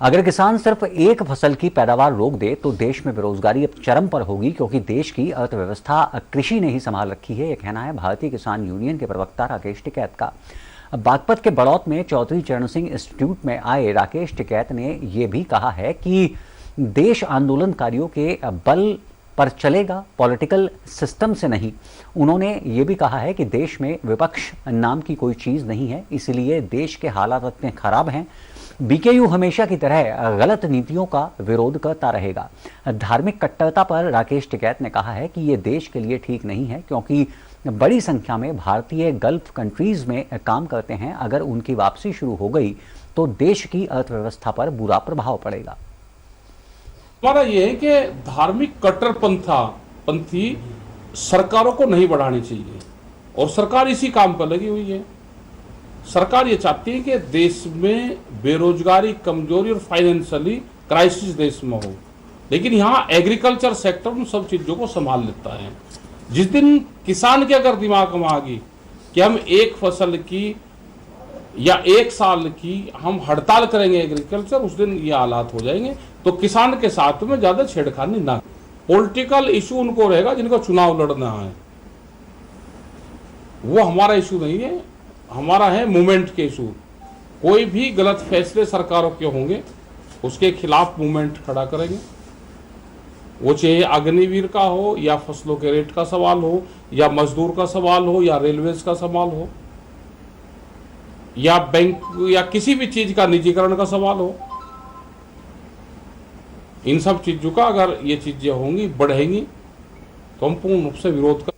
अगर किसान सिर्फ एक फसल की पैदावार रोक दे तो देश में बेरोजगारी अब चरम पर होगी, क्योंकि देश की अर्थव्यवस्था कृषि ने ही संभाल रखी है। यह कहना है भारतीय किसान यूनियन के प्रवक्ता राकेश टिकैत का। बागपत के बड़ौत में चौधरी चरण सिंह इंस्टीट्यूट में आए राकेश टिकैत ने यह भी कहा है कि देश आंदोलनकारियों के बल पर चलेगा, पॉलिटिकल सिस्टम से नहीं। उन्होंने ये भी कहा है कि देश में विपक्ष नाम की कोई चीज नहीं है, इसलिए देश के हालात इतने खराब हैं। बीकेयू हमेशा की तरह गलत नीतियों का विरोध करता रहेगा। धार्मिक कट्टरता पर राकेश टिकैत ने कहा है कि ये देश के लिए ठीक नहीं है, क्योंकि बड़ी संख्या में भारतीय गल्फ कंट्रीज में काम करते हैं। अगर उनकी वापसी शुरू हो गई तो देश की अर्थव्यवस्था पर बुरा प्रभाव पड़ेगा। हमारा ये है कि धार्मिक कट्टरपंथी सरकारों को नहीं बढ़ानी चाहिए, और सरकार इसी काम पर लगी हुई है। सरकार ये चाहती है कि देश में बेरोजगारी, कमजोरी और फाइनेंशियली क्राइसिस देश में हो, लेकिन यहाँ एग्रीकल्चर सेक्टर उन सब चीजों को संभाल लेता है। जिस दिन किसान के अगर दिमाग में आ गई कि हम एक फसल की या एक साल की हम हड़ताल करेंगे एग्रीकल्चर, उस दिन ये हालात हो जाएंगे। तो किसान के साथ में ज्यादा छेड़खानी ना, पॉलिटिकल इशू उनको रहेगा जिनको चुनाव लड़ना है। वो हमारा इशू नहीं है, हमारा है मूवमेंट के इशू। कोई भी गलत फैसले सरकारों के होंगे उसके खिलाफ मूवमेंट खड़ा करेंगे। वो चाहे अग्निवीर का हो, या फसलों के रेट का सवाल हो, या मजदूर का सवाल हो, या रेलवेज का सवाल हो, या बैंक या किसी भी चीज का निजीकरण का सवाल हो। इन सब चीजों का अगर ये चीजें होंगी, बढ़ेंगी, तो हम पूर्ण रूप से विरोध कर